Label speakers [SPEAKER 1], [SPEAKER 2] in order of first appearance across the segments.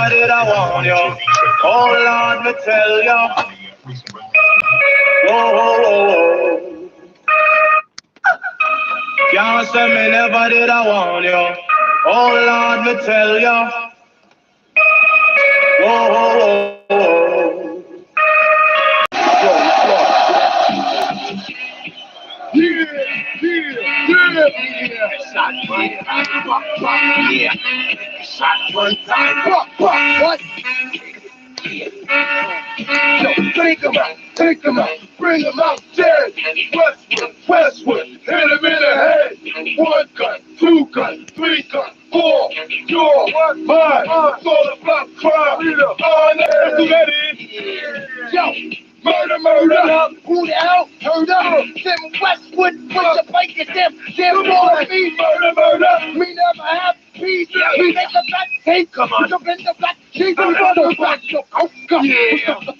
[SPEAKER 1] never did I warn you. Oh Lord, me tell you. Oh, can't say me never did I warn you. Oh Lord, me tell you. Oh, yeah. Shot one time, yeah. Shot one time, what? Yo, take them out, bring them out, dead. Westwood, hit him in the head. 1 gun, 2 gun, 3 gun, 4, your, mine, all the block crime. On the yo, murder, who the hell, heard up, them Westwood, with the bike at them boys, me, murder, me never have peace, we make the black tape, come on, jump in the black sheep, we murder, black, so out, go, yeah, the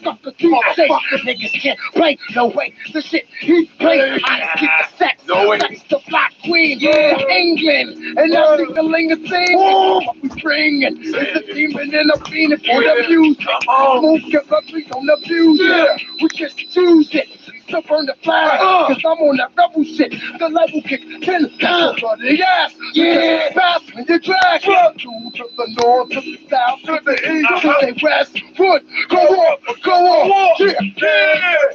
[SPEAKER 1] niggas can't play, no way, the shit he played, I get the sex, no way, that's the black queen, yeah, England, and I think the linger thing, what we bringing, it's a demon and a fiend for the views, move, get up, we don't abuse it, we just choose it. To burn the flag, cause I'm on that rebel shit. The level kick, 10 that's for the ass. Yeah, pass when you drag. To the north, to the south, to the east, to the west. Good, go on, yeah.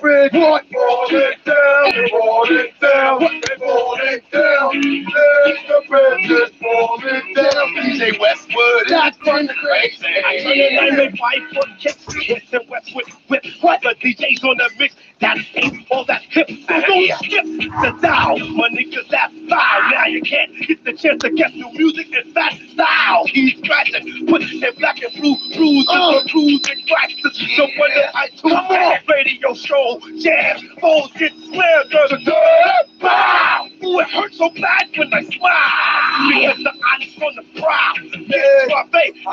[SPEAKER 1] Red, what? Roll it down, roll it down, roll it down. Let the red just roll it down. DJ Westwood, that's burn the crazy.
[SPEAKER 2] I make 5 foot kicks, West and Westwood, with what? The DJ's on the mix. That ain't all that hip, so don't skip the dial. My niggas that foul, now you can't get the chance to get new music in fast style. He's scratching, put in black and blue, bruises, cruise and crashes. So when the iTunes radio show jams, phones get slammed, bow. Ooh, it hurts so bad when I smile. Because the honest on the prowl,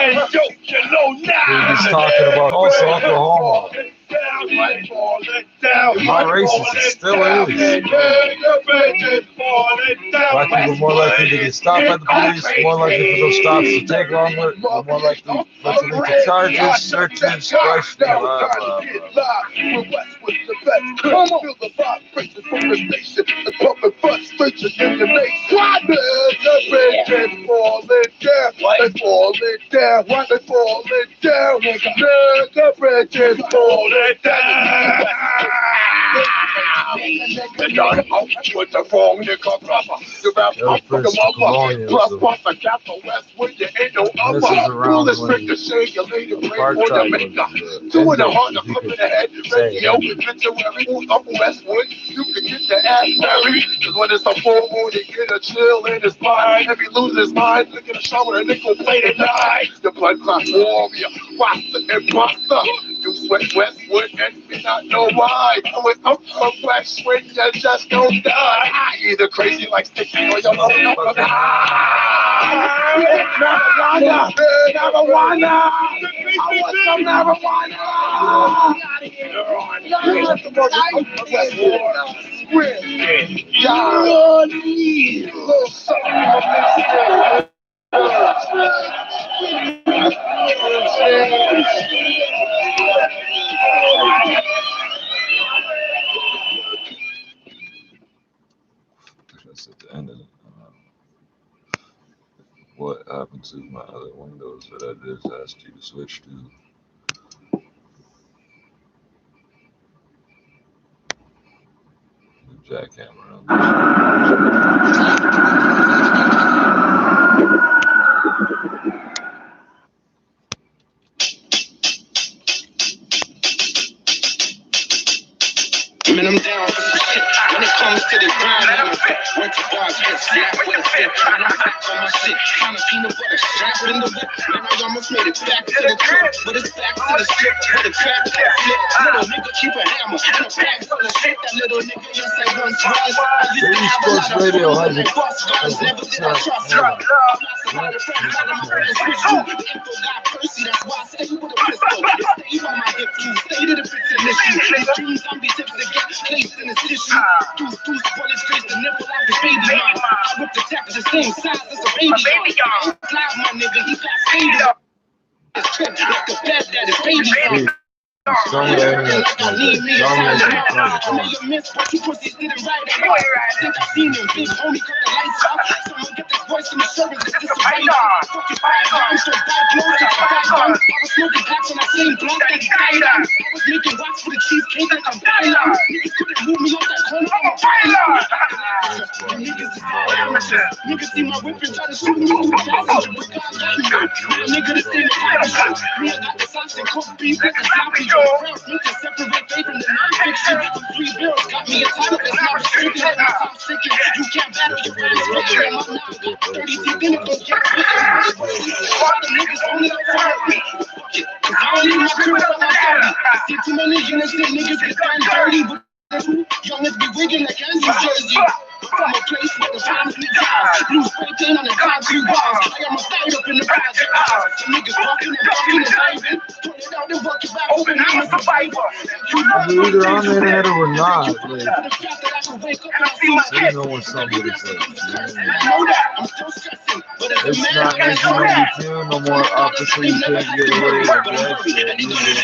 [SPEAKER 2] and joke, you know now.
[SPEAKER 3] He's talking about also Oklahoma. My racist still is. Black people more likely to get stopped by the police, more likely for those stops to take longer, more likely to lead to charges, searches, questions, blah, blah, blah.
[SPEAKER 1] Come on, feel the vibration from the station. The pumping frustration in the nation. The bridges falling down. They falling down. They falling down. The bridges falling down. Done out with the wrong nigga brother. You rap up for the mother. Plus, I got the West with you ain't no other. Bullets ricochet, you lady break on the maker. 2 in the heart, a clip in the head. Radio, obituary, up Westwood. You can get the ass buried. Cause when it's a full moon, you get a chill in his mind. If he loses his mind, look at the shower and nickel plate at night. The blood clot warrior, roster and buster. You sweat Westwood and you not know why. Going up from Westwood, you just don't die. Either crazy like sticky or you're low enough to die. Marijuana, marijuana. I want some marijuana.
[SPEAKER 3] That's at the end of it. What happened to my other windows that I just asked you to switch to? The jackhammer on
[SPEAKER 4] Man, I'm down for some shit. When it comes to the grind, I'm a vet. Went to God's head, slap with a fit. And I'm back on my shit. Trying to peanut butter strap in the whip. Man, I almost made it back to the crib. But it's back to the strip. With a trap that flip. Little nigga keep a hammer. And a pack full of shit. That little nigga just say once was. I used to have a lot of
[SPEAKER 3] radio,
[SPEAKER 4] fun. Like boss guns, never did I trust her. Somebody from calling my friends switch you. The info got Percy, that's why I say you with a pistol. It stays on my hip too. Stay to the fix an issue. These dreams, zombie tips to get placed in this issue. Deuce bullets face the nipple out the baby mine. I whip the tap the same size as a baby gun. Slide my nigga, he got faded. like a bad that is baby. Niggas see my whip and try to shoot me. Nigga, this ain't me. I got the sauce and cooked beef with the sloppy joe. You can separate faith from the non-fiction. 3 bills got me a title that's not restricted. I'm sicking. You can't battle your friends. Picture in my mouth. 30 teeth in it, don't get all the niggas only up for me. Cause I don't need my crew for my dirty. I see too many innocent niggas get done dirty. But young as be wigging like Andrew Jersey. From a place where the times we die. Blue spray paint on the concrete walls. I am a fight up in the project house. Some niggas walking and walking and diving. Turn it out and work it back. Open, I'm a survivor.
[SPEAKER 3] You're either on the head or not. Like,
[SPEAKER 1] I
[SPEAKER 3] know when somebody says.
[SPEAKER 4] know that. I'm still stressing. But as a
[SPEAKER 3] It's
[SPEAKER 4] man,
[SPEAKER 3] not
[SPEAKER 4] I can't
[SPEAKER 3] making
[SPEAKER 4] know that.
[SPEAKER 3] no more opposite. You can't get away with that shit. You get it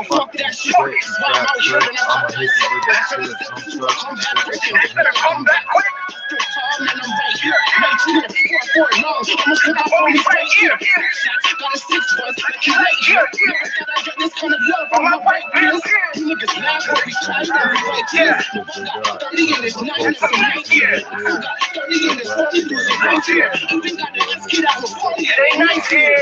[SPEAKER 4] Fuck that shit. That's why I'm out here and I'm
[SPEAKER 3] hit you with that shit.
[SPEAKER 4] come back quick. Come back quick. Still tall and I'm right here. 19 long. I'ma put out on me right here. Got a 6 bus, like you right here. Never thought I'd get this kind of love on my right wheels. You niggas laugh when we try to be right here. Got 30 in this 9 and some 8 years. Got 30 in this 40 through some right here. Even got the last kid out of 40. It ain't 19.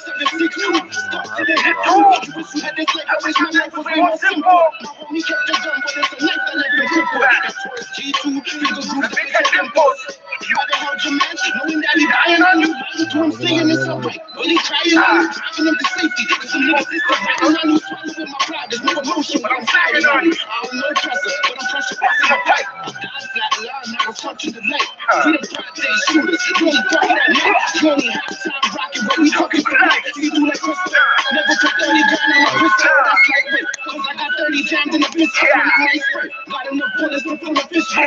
[SPEAKER 4] 762. Stuck to the hip too. You wish you had this like I wish my life was way more simple. My homie kept the gun, but it's a knife that left me crippled. That Taurus G2, finger group, the bitch had dimples. You ever heard your man knowing that he dying on you? Lying to him saying it's alright. Well, he trying on you, driving him to safety. Cause some niggas is riding on you, swallowing my pride. There's no emotion, but I'm firing on you. I don't know pressure, but I'm pressure passing my pipe. God's flat line, now it's touching the light. We the broad day shooters. You only talking that night. You only have time rocking, but we talking for life. You do like Crystal. Never put 30 grand on my pistol. That's lightweight. Cause I got 30 jams in the pistol and I might spray. Got enough bullets to fill a fishbowl.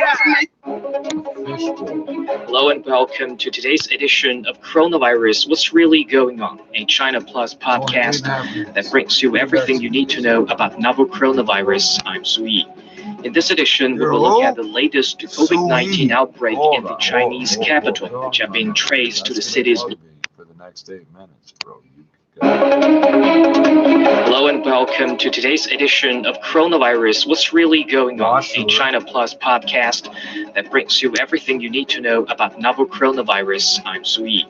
[SPEAKER 5] Hello and welcome to today's edition of Coronavirus What's Really Going On, a China Plus podcast that brings you everything you need to know about novel coronavirus. I'm Su Yi. In this edition, we will look at the latest COVID-19 outbreak in the Chinese capital, which have been traced to the city's...
[SPEAKER 3] For the next 8 minutes, bro.
[SPEAKER 5] Hello and welcome to today's edition of Coronavirus What's Really Going On, a China Plus podcast that brings you everything you need to know about novel coronavirus. I'm Su Yi.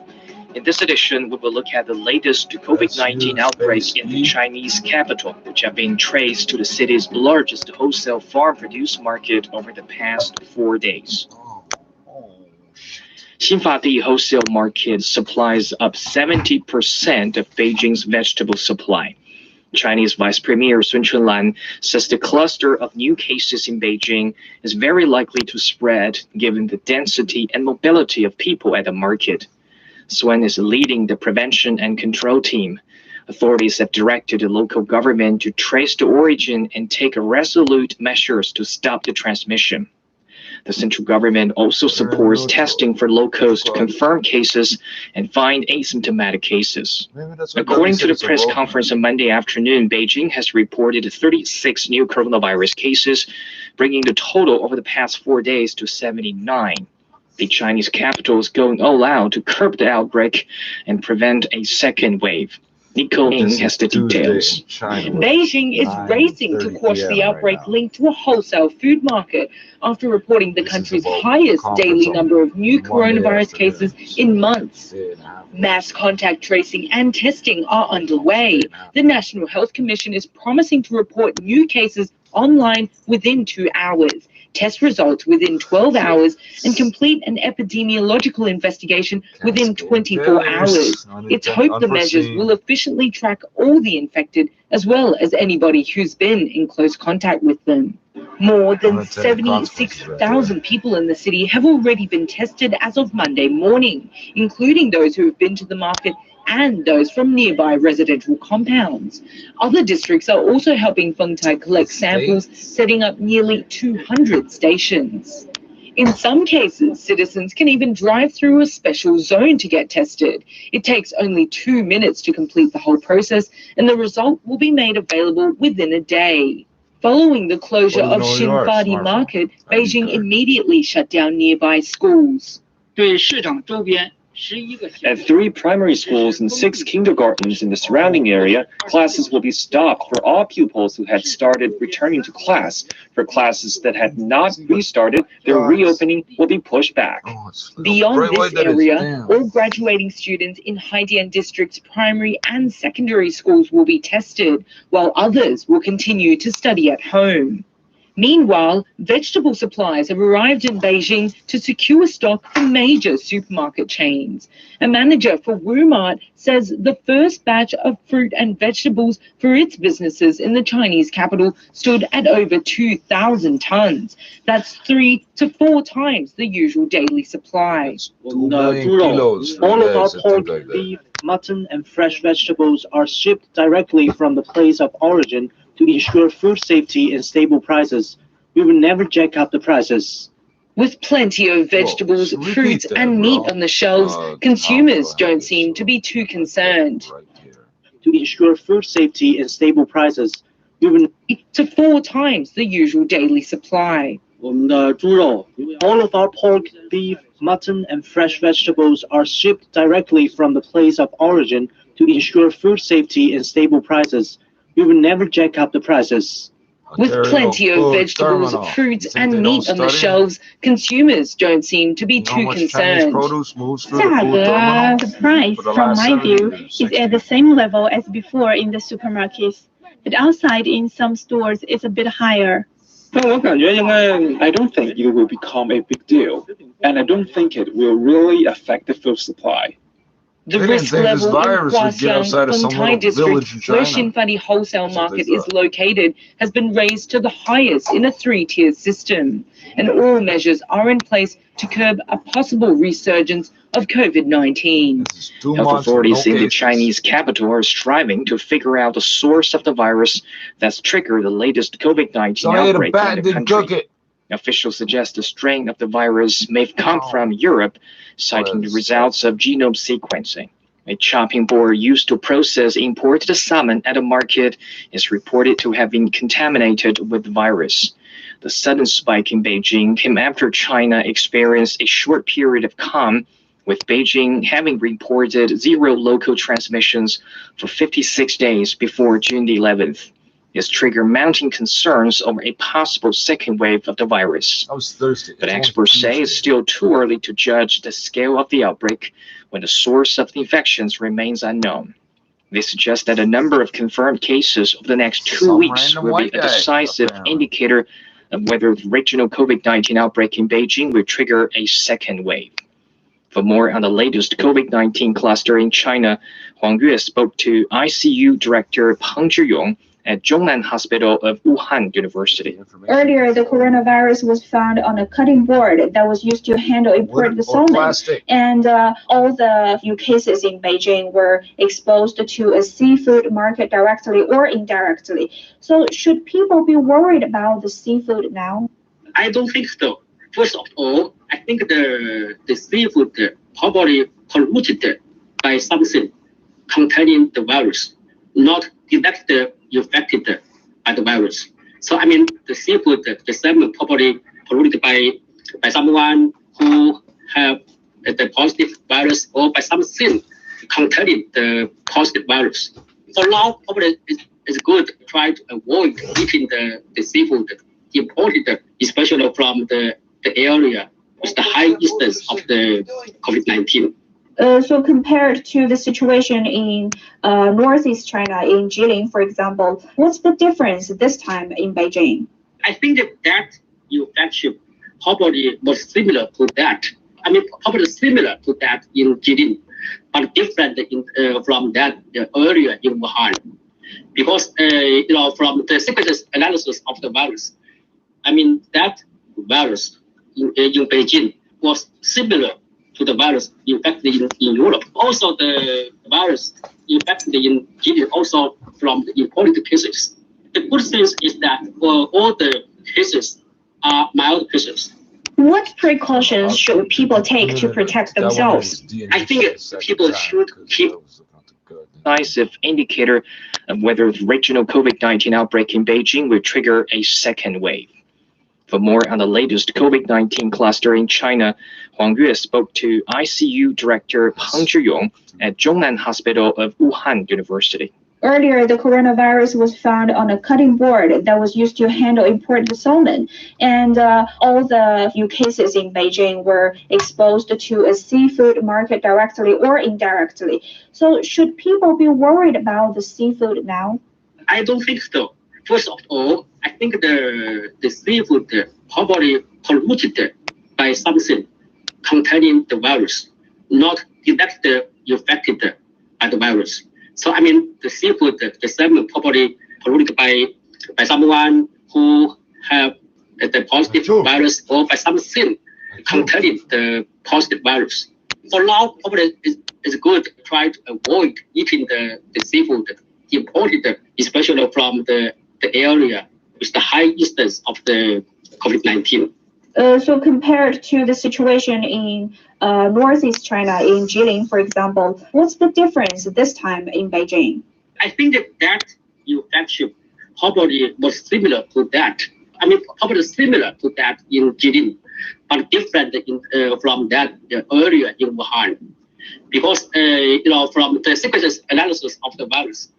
[SPEAKER 5] In this edition, we will look at the latest COVID-19 outbreak in the Chinese capital, which have been traced to the city's largest wholesale farm produce market over the past 4 days. Xinfadi wholesale market supplies up 70% of Beijing's vegetable supply. Chinese Vice Premier Sun Chunlan says the cluster of new cases in Beijing is very likely to spread given the density and mobility of people at the market. Sun is leading the prevention and control team. Authorities have directed the local government to trace the origin and take resolute measures to stop the transmission. The central government also supports testing for locals to confirm cases and find asymptomatic cases. According to the press conference on Monday afternoon, Beijing has reported 36 new coronavirus cases, bringing the total over the past 4 days to 79. The Chinese capital is going all out to curb the outbreak and prevent a second wave. Nico Ing has the details.
[SPEAKER 6] Beijing is racing to quash the outbreak linked to a wholesale food market after reporting the country's highest daily number of new coronavirus cases in months. Mass contact tracing and testing are underway. The National Health Commission is promising to report new cases online within 2 hours, test results within 12 hours, and complete an epidemiological investigation within 24 hours. It's hoped the measures will efficiently track all the infected, as well as anybody who's been in close contact with them. More than 76,000 people in the city have already been tested as of Monday morning, including those who have been to the market and those from nearby residential compounds. Other districts are also helping Fengtai collect samples, setting up nearly 200 stations. In some cases, citizens can even drive through a special zone to get tested. It takes only 2 minutes to complete the whole process, and the result will be made available within a day. Following the closure of Xinfadi Market, Beijing immediately shut down nearby schools.
[SPEAKER 5] At 3 primary schools and 6 kindergartens in the surrounding area, classes will be stopped for all pupils who had started returning to class. For classes that had not restarted, their reopening will be pushed back.
[SPEAKER 6] Beyond this area, all graduating students in Haidian District's primary and secondary schools will be tested, while others will continue to study at home. Meanwhile, vegetable supplies have arrived in Beijing to secure stock from major supermarket chains. A manager for Wumart says the first batch of fruit and vegetables for its businesses in the Chinese capital stood at over 2,000 tons. That's 3 to 4 times the usual daily supply.
[SPEAKER 3] 2 million kilos for
[SPEAKER 7] all of our
[SPEAKER 3] bags and
[SPEAKER 7] pork,
[SPEAKER 3] things like that.
[SPEAKER 7] beef, mutton, and fresh vegetables are shipped directly from the place of origin to ensure food safety and stable prices. We will never jack up the prices.
[SPEAKER 6] With plenty of vegetables, fruits, and meat on the shelves, consumers don't seem to be too concerned.
[SPEAKER 7] To ensure food safety and stable prices, we will
[SPEAKER 6] to 4 times the usual daily supply.
[SPEAKER 7] all of our pork, beef, mutton, and fresh vegetables are shipped directly from the place of origin to ensure food safety and stable prices. We will never jack up the prices.
[SPEAKER 6] With plenty of vegetables, fruits, and meat on the shelves, consumers don't seem to be too concerned.
[SPEAKER 8] The price, from my view, is at the same level as before in the supermarkets, but outside in some stores it's a bit higher.
[SPEAKER 9] I don't think it will become a big deal, and I don't think it will really affect the food supply.
[SPEAKER 6] The risk level in Huaxiang, Fengtai district, where Xinfadi wholesale market is located, has been raised to the highest in a 3-tier system, and all measures are in place to curb a possible resurgence of COVID-19.
[SPEAKER 5] Health authorities in the Chinese capital are striving to figure out the source of the virus that's triggered the latest COVID-19 outbreak in the country. Officials suggest the strain of the virus may have come from Europe, citing the results of genome sequencing. A chopping board used to process imported salmon at a market is reported to have been contaminated with the virus. The sudden spike in Beijing came after China experienced a short period of calm, with Beijing having reported 0 local transmissions for 56 days before June the 11th. This triggered mounting concerns over a possible second wave of the virus.
[SPEAKER 3] I was thirsty.
[SPEAKER 5] But experts say it's still too early to judge the scale of the outbreak when the source of the infections remains unknown. They suggest that a number of confirmed cases over the next 2 weeks will be a decisive indicator of whether the regional COVID-19 outbreak in Beijing will trigger a second wave. For more on the latest COVID-19 cluster in China, Huang Yue spoke to ICU Director Peng Zhiyong at Zhongnan Hospital of Wuhan University.
[SPEAKER 10] Earlier, the coronavirus was found on a cutting board that was used to handle imported salmon, and all the few cases in Beijing were exposed to a seafood market directly or indirectly. So should people be worried about the seafood now?
[SPEAKER 11] I don't think so. First of all, I think the seafood probably polluted by something containing the virus, not directly infected by the virus. So I mean, the seafood, the salmon probably polluted by someone who have the positive virus or by something containing the positive virus. For now, probably it's good to try to avoid eating the seafood imported, especially from the area with the high incidence of the COVID-19.
[SPEAKER 10] So compared to the situation in Northeast China, in Jilin, for example, what's the difference this time in Beijing?
[SPEAKER 11] I think that infection probably was similar to that. I mean, probably similar to that in Jilin, but different from that earlier in Wuhan. Because, from the sequence analysis of the virus, I mean, that virus in Beijing was similar to the virus infected in Europe. Also, the virus infected in Jilin also from the imported cases. The good thing is that all the cases are mild cases.
[SPEAKER 10] What precautions should people take to protect themselves?
[SPEAKER 11] I think people should keep
[SPEAKER 5] decisive indicator of whether the regional COVID-19 outbreak in Beijing will trigger a second wave. For more on the latest COVID-19 cluster in China, Huang Yue spoke to ICU Director Peng Zhiyong at Zhongnan Hospital of Wuhan University.
[SPEAKER 10] Earlier, the coronavirus was found on a cutting board that was used to handle imported salmon, and all the few cases in Beijing were exposed to a seafood market directly or indirectly. So, should people be worried about the seafood now?
[SPEAKER 11] I don't think so. First of all, I think the seafood probably polluted by something containing the virus, not directly infected by the virus. So I mean, the seafood, the salmon probably polluted by someone who have the positive virus or by something containing the positive virus. For now, probably it's good to try to avoid eating the seafood imported, especially from the area with the high incidence of the COVID-19.
[SPEAKER 10] So compared to the situation in northeast China, in Jilin, for example, what's the difference this time in Beijing?
[SPEAKER 11] I think that infection probably was similar to that. I mean, probably similar to that in Jilin, but different from that earlier in Wuhan. Because, from the sequence analysis of the virus,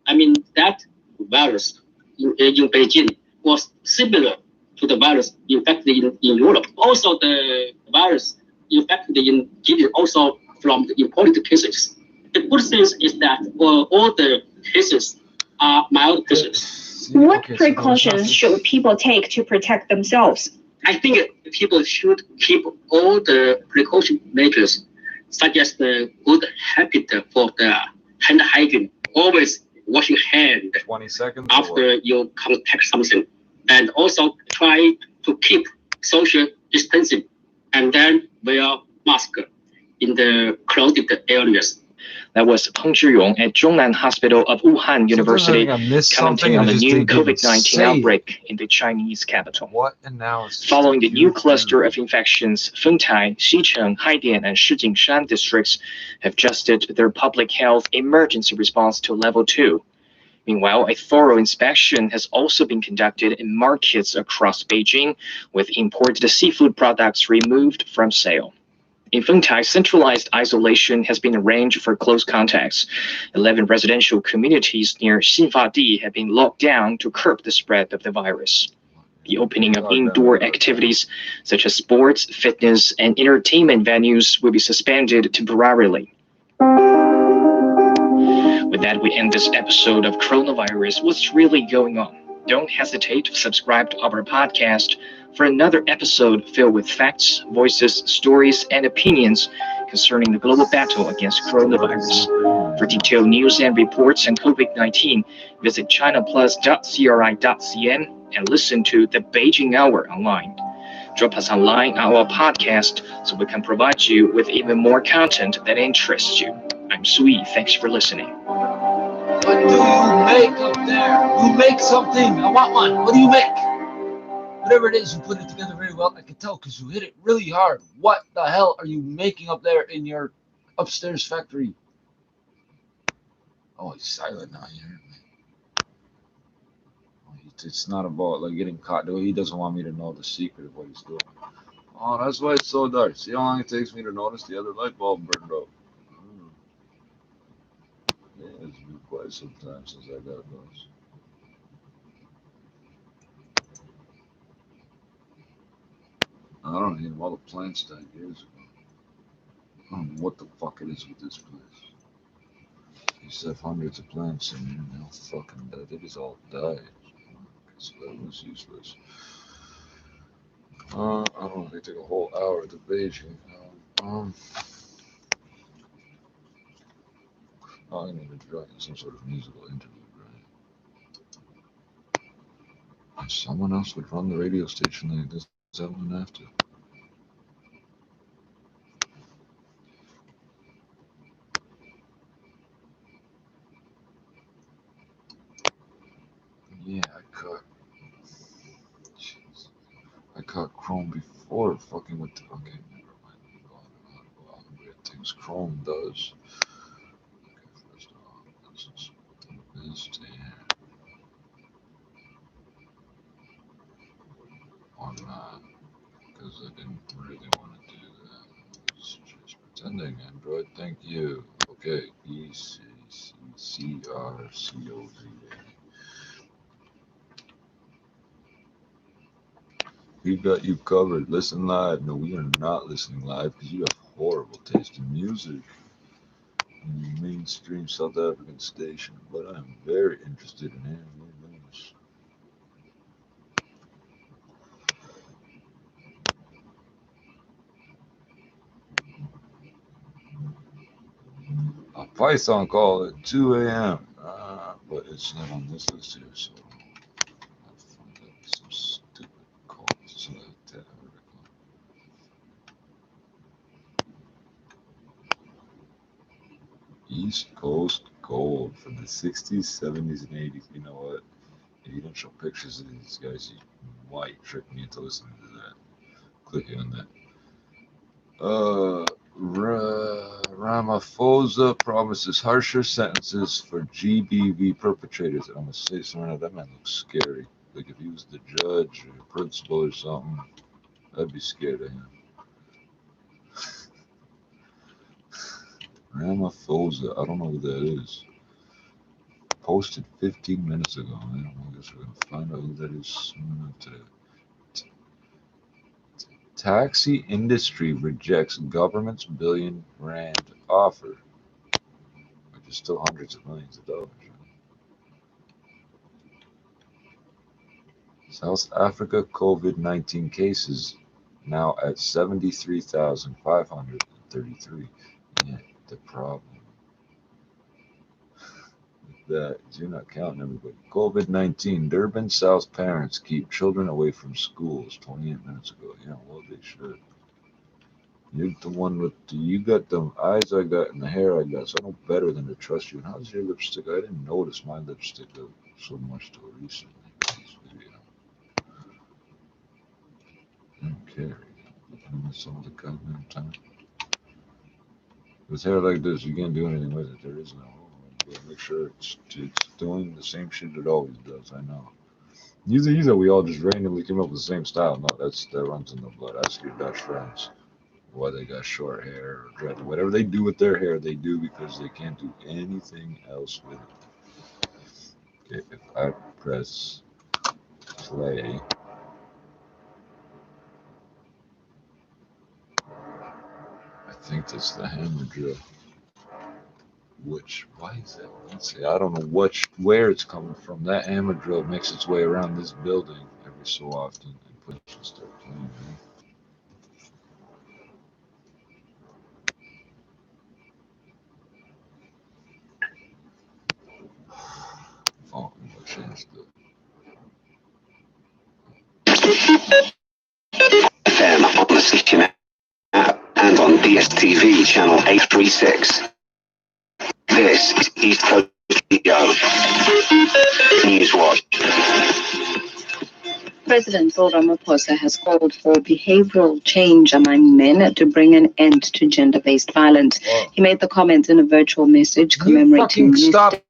[SPEAKER 11] I mean, that virus in Beijing was similar to the virus infected in Europe. Also, the virus infected in Jilin also from the imported cases. The good thing is that all the cases are mild cases.
[SPEAKER 10] What precautions should people take to protect themselves?
[SPEAKER 11] I think people should keep all the precaution measures, such as the good habit for the hand hygiene, always washing hand
[SPEAKER 3] 20 seconds
[SPEAKER 11] after you contact something, and also try to keep social distancing, and then wear mask in the crowded areas.
[SPEAKER 5] That was Peng Zhiyong at Zhongnan Hospital of Wuhan University, commenting on the new COVID-19 outbreak in the Chinese capital. Following the new cluster of infections, Fengtai, Xicheng, Haidian, and Shijingshan districts have adjusted their public health emergency response to level 2. Meanwhile, a thorough inspection has also been conducted in markets across Beijing, with imported seafood products removed from sale. In Fengtai, centralized isolation has been arranged for close contacts. 11 residential communities near Xinfadi have been locked down to curb the spread of the virus. The opening of indoor activities such as sports, fitness, and entertainment venues will be suspended temporarily. With that, we end this episode of Coronavirus. What's really going on? Don't hesitate to subscribe to our podcast for another episode filled with facts, voices, stories, and opinions concerning the global battle against coronavirus. For detailed news and reports on COVID-19, visit chinaplus.cri.cn and listen to the Beijing Hour online. Drop us a line on our podcast so we can provide you with even more content that interests you. I'm Sui. Thanks for listening.
[SPEAKER 3] What do you make up there? You make something. I want one. What do you make? Whatever it is, you put it together very well. I can tell because you hit it really hard. What the hell are you making up there in your upstairs factory? Oh, he's silent now. You heard me. It's not about like getting caught. He doesn't want me to know the secret of what he's doing. Oh, that's why it's so dark. See how long it takes me to notice the other light bulb burned out. Yeah, it's been quite some time since I got those. I don't need all the plants died years ago. I don't know what the fuck it is with this place. You used to have hundreds of plants in here, and they're all fucking dead. They just all died. So that was useless. I don't know. They take a whole hour to Beijing. I need to try some sort of musical interlude, right? If someone else would run the radio station like this, I wouldn't have to. Yeah, I caught Chrome before. before fucking with the, okay, never mind. Go out and weird things Chrome does. Okay, first off, this is the best or not, because I didn't really want to do that. It's just pretending Android, thank you. Okay, ECCCRCOZA. We got you covered. Listen live. No, we are not listening live because you have horrible taste in music in your mainstream South African station. But I'm very interested in hearing your news. A Python call at 2 a.m. But it's not on this list here, so I'll find out some stupid calls like that. East Coast gold from the 60s, 70s, and 80s. You know what? If you don't show pictures of these guys, you might trick me into listening to that. Clicking on that. Ramaphosa promises harsher sentences for GBV perpetrators. I'm gonna say something like that. Man looks scary. Like if he was the judge or principal or something, I'd be scared of him. Ramaphosa, I don't know who that is. Posted 15 minutes ago. Man. I guess we're gonna find out who that is soon today. Taxi industry rejects government's R1 billion offer, which is still hundreds of millions of dollars. South Africa COVID-19 cases now at 73,533. Yeah, the problem with that is you're not counting everybody. COVID-19, Durban South parents keep children away from schools 28 minutes ago. Yeah, well, they should. You're the one with you got the eyes I got and the hair I got, so I know better than to trust you. And how's your lipstick? I didn't notice my lipstick so much till recently. Okay. Some of the goddamn time. With hair like this, you can't do anything with it. There is no. Make sure it's doing the same shit it always does. I know. Usually we all just randomly came up with the same style. No, that runs in the blood. Ask your Dutch friends why they got short hair or dread. Whatever they do with their hair, they do because they can't do anything else with it. Okay, if I press play, I think that's the hammer drill. Why is that? Let's see, I don't know where it's coming from. That hammer drill makes its way around this building every so often and push and start playing. Right? Oh, I'll change the
[SPEAKER 12] FM on the Station app and on DSTV channel 836. This is East Coast Radio Newswatch.
[SPEAKER 6] President Cyril Ramaphosa has called for behavioral change among men to bring an end to gender-based violence.
[SPEAKER 3] Wow.
[SPEAKER 6] He made the comment in a virtual message commemorating gender-based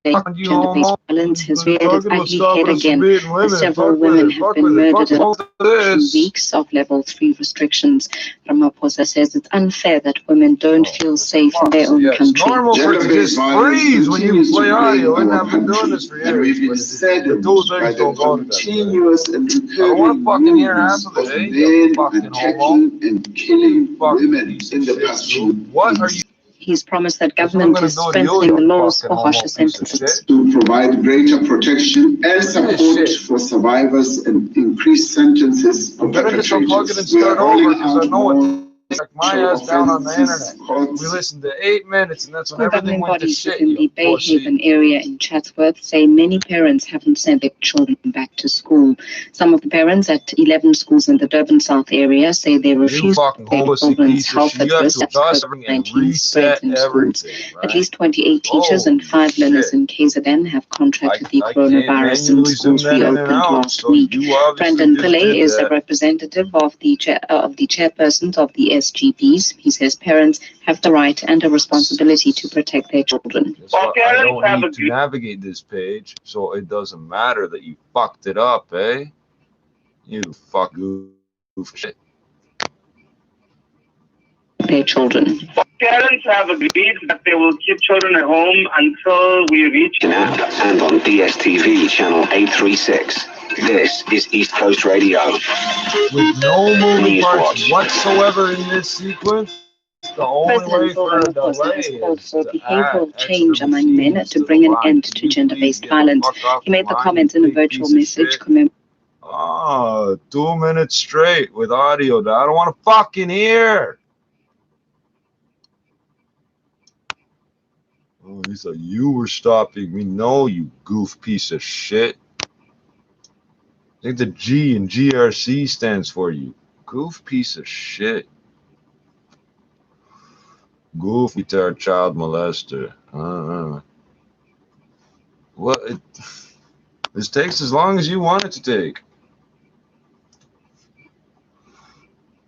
[SPEAKER 6] violence has reared its ugly head again as several women have been murdered in 2 weeks of level 3 restrictions. Ramaphosa says it's unfair that women don't feel safe in their own country.
[SPEAKER 1] It's normal for it to just freeze when you play audio, and I've been doing this for years.
[SPEAKER 13] And we've been saddened by the continuous and
[SPEAKER 1] recurring movements of men attacking and killing women in the past few weeks.
[SPEAKER 6] He's promised that government is strengthening the laws for harsher sentences.
[SPEAKER 13] To provide greater protection and support for survivors and increase sentences for perpetrators. We are rolling out more
[SPEAKER 3] my ass down on the internet. We listened to 8 minutes, and that's when everything went to shit.
[SPEAKER 6] In the Bay Haven area in Chatsworth say many parents haven't sent their children back to school. Some of the parents at 11 schools in the Durban South area say they refuse to take children's health at risk as COVID-19 spreads in schools. Right? At least 28 teachers and 5 learners in KZN have contracted the coronavirus since schools reopened last week. Brandon Pillay is a representative of the chairpersons of the SGPs. He says parents have the right and a responsibility to protect their children.
[SPEAKER 3] I don't need to navigate this page, so it doesn't matter that you fucked it up, eh? You fuck goof shit.
[SPEAKER 6] Their children.
[SPEAKER 14] Parents have agreed that they will keep children at home until we reach
[SPEAKER 12] an app and on DSTV channel 836. This is East Coast Radio.
[SPEAKER 3] With no moving parts whatsoever in this sequence, the only way for a delay is
[SPEAKER 6] for behavioral change among men to bring an end to gender-based violence. He made the comments in a virtual message.
[SPEAKER 3] 2 minutes straight with audio that I don't want to fucking hear. Oh, he said, you were stopping me. No, you goof piece of shit. I think the G in GRC stands for you. Goof piece of shit. Goof retard child molester. Well, this takes as long as you want it to take.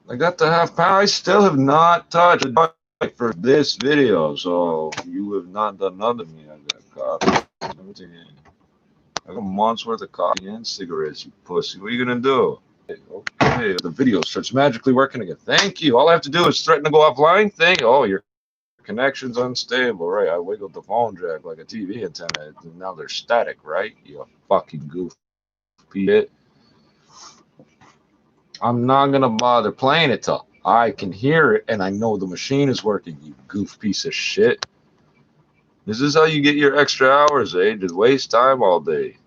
[SPEAKER 3] I got the half pound. I still have not touched it for this video, so you have not done nothing to me. I got coffee. I got months worth of coffee and cigarettes, you pussy. What are you gonna do? Okay, the video starts magically working again. Thank you. All I have to do is threaten to go offline. Oh, your connection's unstable, right? I wiggled the phone jack like a TV antenna, and now they're static, right? You fucking goof shit. I'm not gonna bother playing it till I can hear it and I know the machine is working, you goof piece of shit. This is how you get your extra hours, eh? Just waste time all day.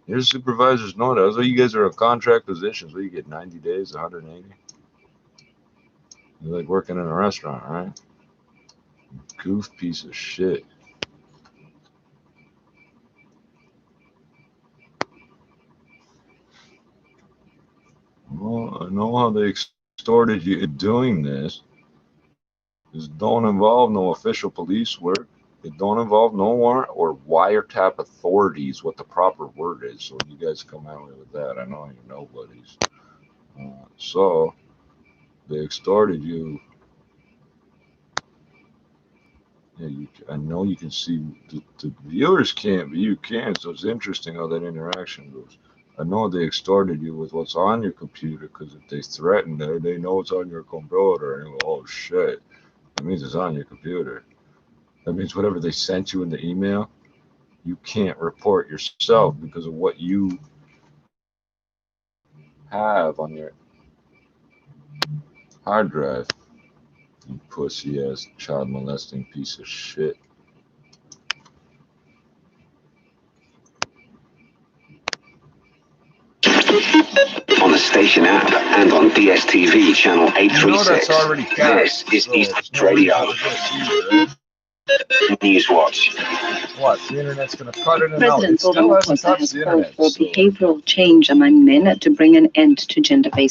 [SPEAKER 3] Your supervisors know that. That's why you guys are on contract positions. Where you get 90 days, 180. You're like working in a restaurant, right? Goof piece of shit. Well, I know how they extorted you doing this. This don't involve no official police work. It don't involve no warrant or wiretap authorities, what the proper word is. So you guys come out with that. I know you're nobodies. So they extorted you. Yeah, I know you can see the viewers can't, but you can. So it's interesting how that interaction goes. I know they extorted you with what's on your computer, because if they threaten it, they know it's on your computer. And you go, oh shit, that means it's on your computer. That means whatever they sent you in the email, you can't report yourself because of what you have on your hard drive. You pussy ass child molesting piece of shit.
[SPEAKER 12] On the station app and on DSTV channel 836. This is East Coast Radio. Newswatch.
[SPEAKER 3] What? The internet's going to cut it and
[SPEAKER 6] President Soldierz has called for behavioral change among men to bring an end to gender-based